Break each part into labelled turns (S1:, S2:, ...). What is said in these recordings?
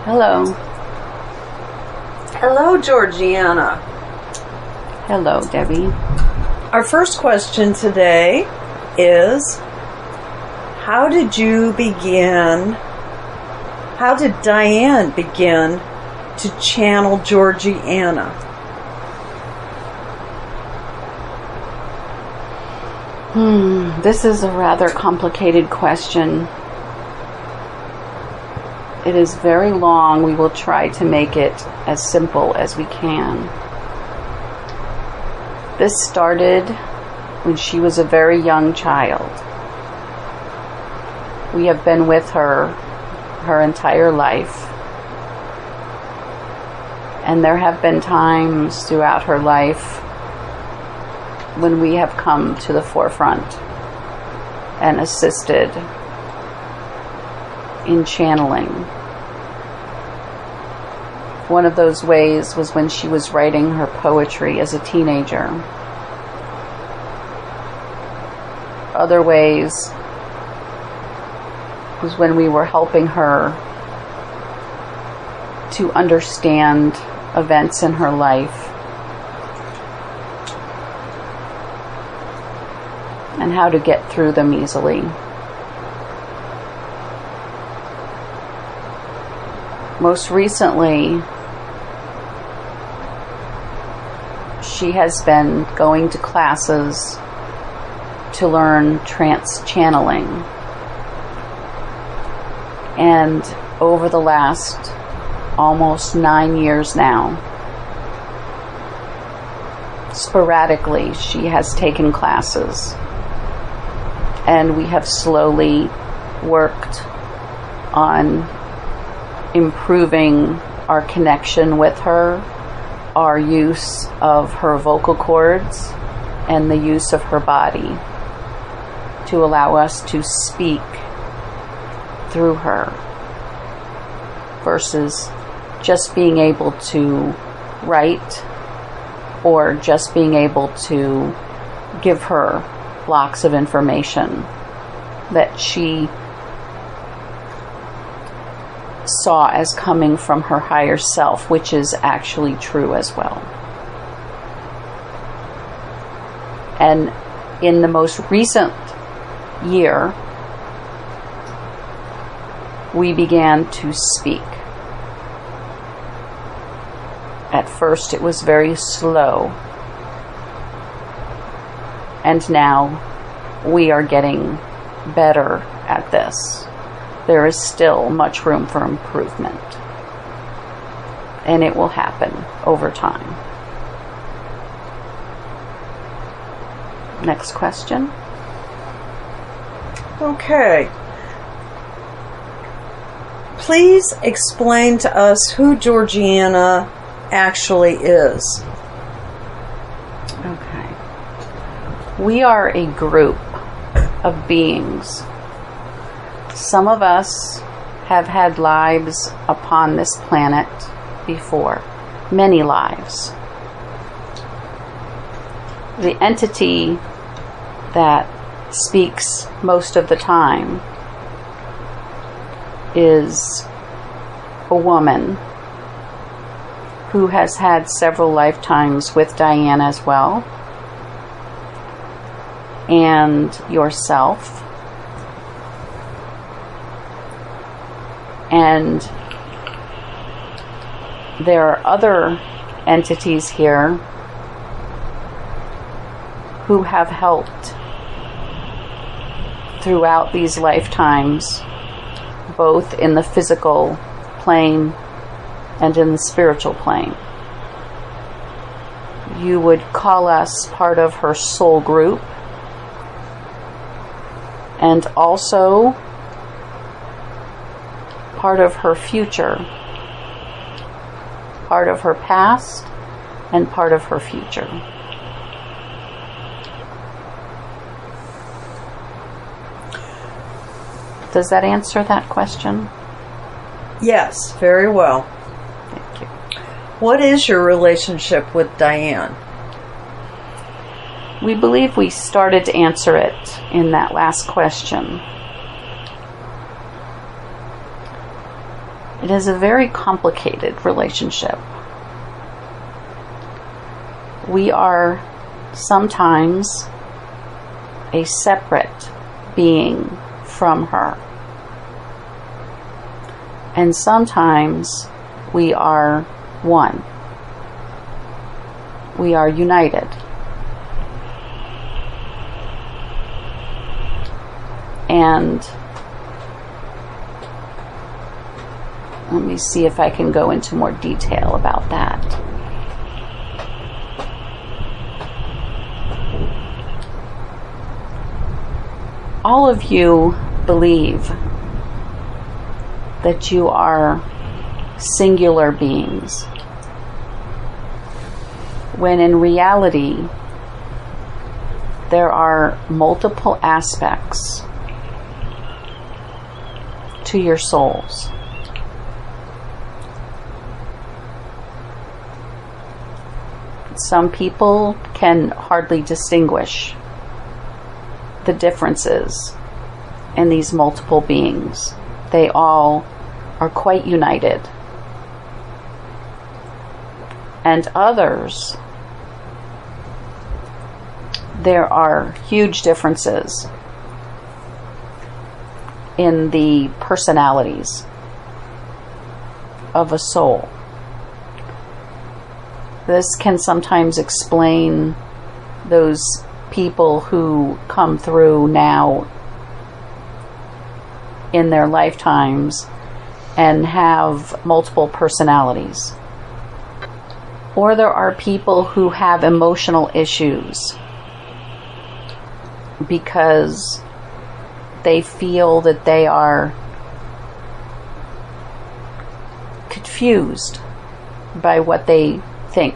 S1: Hello.
S2: Hello, GeorgeAnna.
S1: Hello, Debbie.
S2: Our first question today is, how did Diane begin to channel GeorgeAnna?
S1: This is a rather complicated question. It is very long. We will try to make it as simple as we can. This started when she was a very young child. We have been with her entire life. And there have been times throughout her life when we have come to the forefront and assisted in channeling. One of those ways was when she was writing her poetry as a teenager. Other ways was when we were helping her to understand events in her life and how to get through them easily. Most recently, she has been going to classes to learn trance channeling. And over the last almost 9 years now, sporadically she has taken classes. And we have slowly worked on improving our connection with her, our use of her vocal cords, and the use of her body to allow us to speak through her versus just being able to write or just being able to give her blocks of information that she saw as coming from her higher self, which is actually true as well. And in the most recent year, we began to speak. At first it was very slow, and now we are getting better at this. There is still much room for improvement, and it will happen over time. Next question.
S2: Okay. Please explain to us who GeorgeAnna actually is.
S1: Okay. We are a group of beings. Some of us have had lives upon this planet before, many lives. The entity that speaks most of the time is a woman who has had several lifetimes with Diane as well, and yourself. And there are other entities here who have helped throughout these lifetimes, both in the physical plane and in the spiritual plane. You would call us part of her soul group, and also part of her future, part of her past, and part of her future. Does that answer that question?
S2: Yes, very well.
S1: Thank you.
S2: What is your relationship with Diane?
S1: We believe we started to answer it in that last question. It is a very complicated relationship. We are sometimes a separate being from her. And sometimes we are one. We are united. And let me see if I can go into more detail about that. All of you believe that you are singular beings, when in reality there are multiple aspects to your souls. Some people can hardly distinguish the differences in these multiple beings. They all are quite united. And others, there are huge differences in the personalities of a soul. This can sometimes explain those people who come through now in their lifetimes and have multiple personalities. Or there are people who have emotional issues because they feel that they are confused by what they think.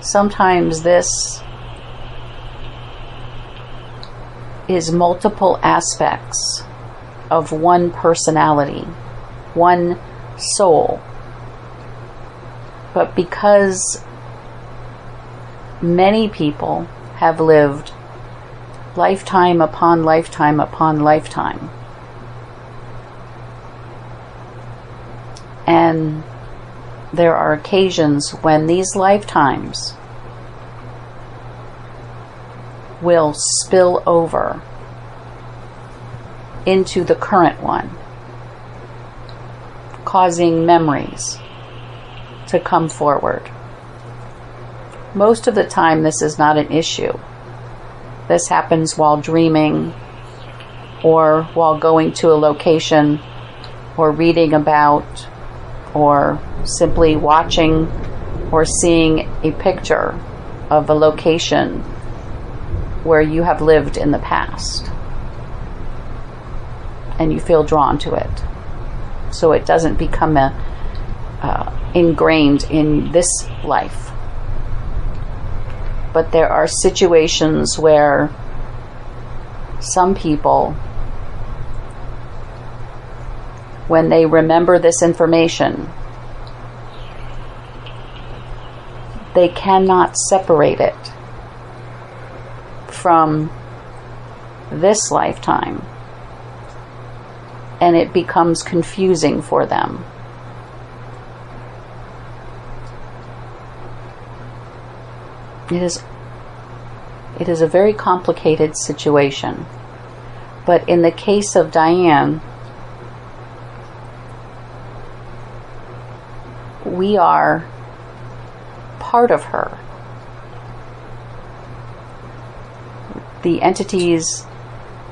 S1: Sometimes this is multiple aspects of one personality, one soul. But because many people have lived lifetime upon lifetime upon lifetime, and there are occasions when these lifetimes will spill over into the current one, causing memories to come forward. Most of the time this is not an issue. This happens while dreaming, or while going to a location, or reading about, or simply watching or seeing a picture of a location where you have lived in the past and you feel drawn to it. So it doesn't become ingrained in this life. But there are situations where some people, when they remember this information, they cannot separate it from this lifetime, and it becomes confusing for them. It is a very complicated situation. But in the case of Diane, we are part of her. The entities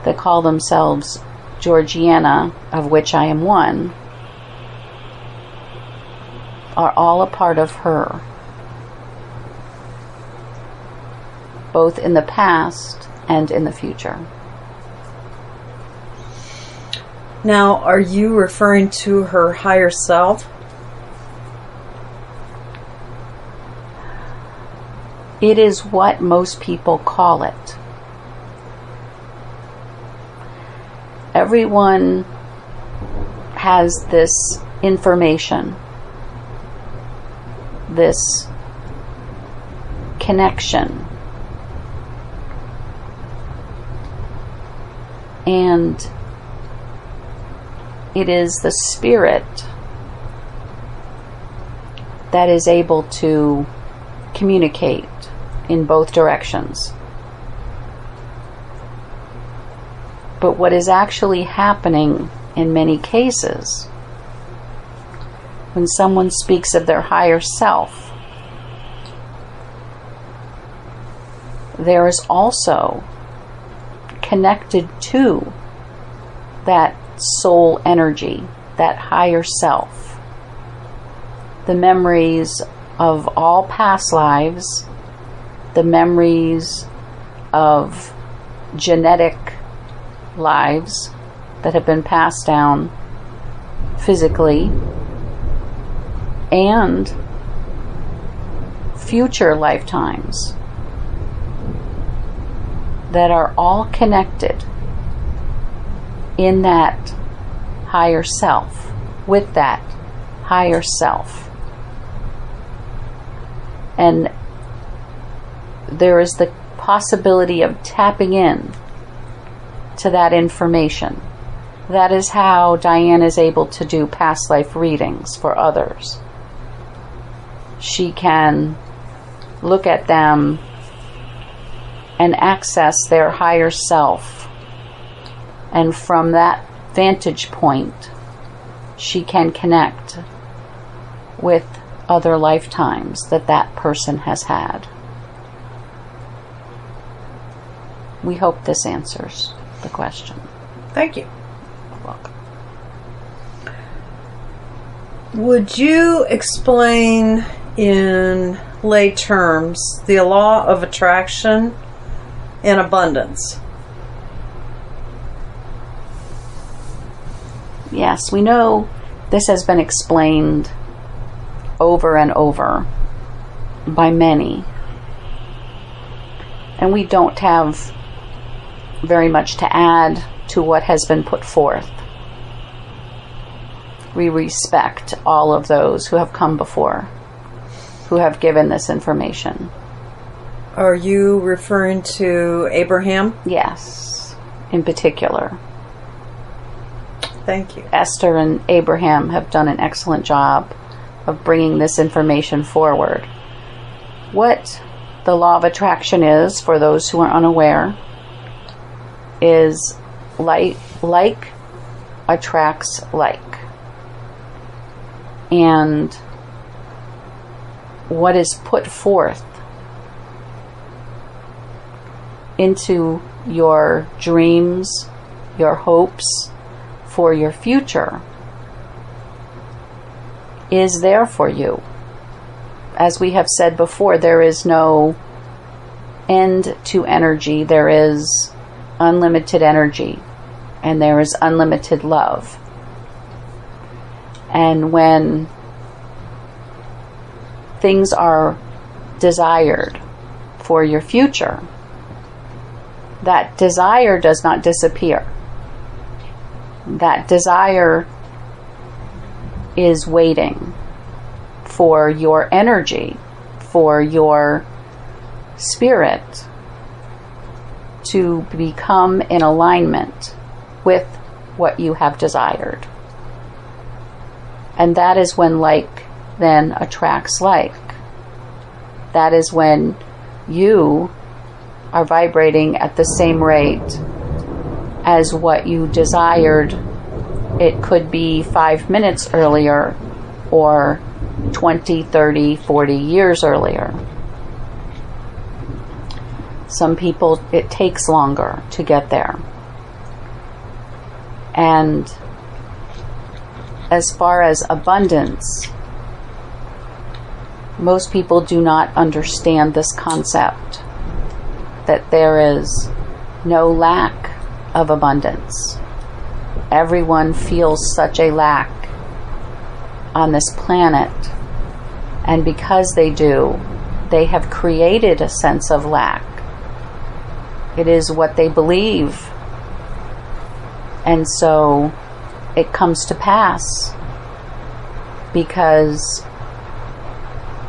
S1: that call themselves GeorgeAnna, of which I am one, are all a part of her, both in the past and in the future.
S2: Now, are you referring to her higher self?
S1: It is what most people call it. Everyone has this information, this connection, and it is the spirit that is able to communicate in both directions. But what is actually happening in many cases, when someone speaks of their higher self, there is also connected to that soul energy, that higher self, the memories of all past lives, the memories of genetic lives that have been passed down physically, and future lifetimes that are all connected in that higher self, with that higher self. And there is the possibility of tapping in to that information. That is how Diane is able to do past life readings for others. She can look at them and access their higher self, and from that vantage point she can connect with other lifetimes that that person has had. We hope this answers the question.
S2: Thank you.
S1: You're welcome.
S2: Would you explain in lay terms the law of attraction and abundance?
S1: Yes, we know this has been explained over and over by many, and we don't have very much to add to what has been put forth. We respect all of those who have come before, who have given this information.
S2: Are you referring to Abraham?
S1: Yes, in particular.
S2: Thank you.
S1: Esther and Abraham have done an excellent job of bringing this information forward. What the law of attraction is, for those who are unaware, is like attracts like. And what is put forth into your dreams, your hopes for your future, is there for you. As we have said before, there is no end to energy. There is unlimited energy, and there is unlimited love. And when things are desired for your future, that desire does not disappear. That desire is waiting for your energy, for your spirit to become in alignment with what you have desired. And that is when like then attracts like. That is when you are vibrating at the same rate as what you desired. It could be 5 minutes earlier, or 20, 30, 40 years earlier. Some people, it takes longer to get there. And as far as abundance, most people do not understand this concept, that there is no lack of abundance. Everyone feels such a lack on this planet, and because they do, they have created a sense of lack. It is what they believe, and so it comes to pass because,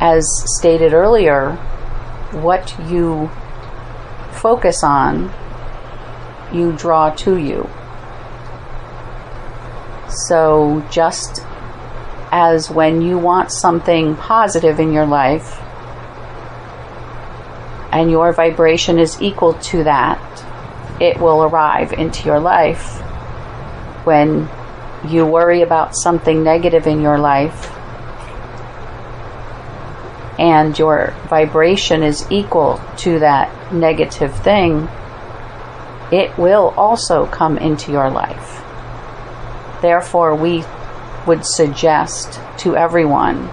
S1: as stated earlier, what you focus on, you draw to you. So just as when you want something positive in your life and your vibration is equal to that, it will arrive into your life. When you worry about something negative in your life and your vibration is equal to that negative thing, it will also come into your life. Therefore, we would suggest to everyone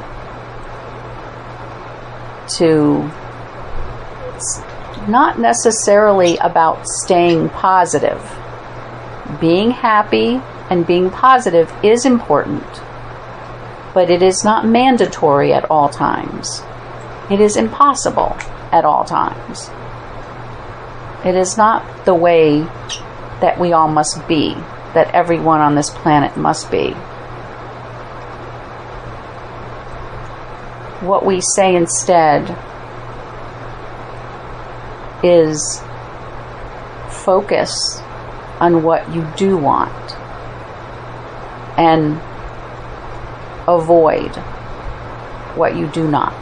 S1: to, it's not necessarily about staying positive. Being happy and being positive is important, but it is not mandatory at all times. It is impossible at all times. It is not the way that we all must be, that everyone on this planet must be. What we say instead is focus on what you do want and avoid what you do not.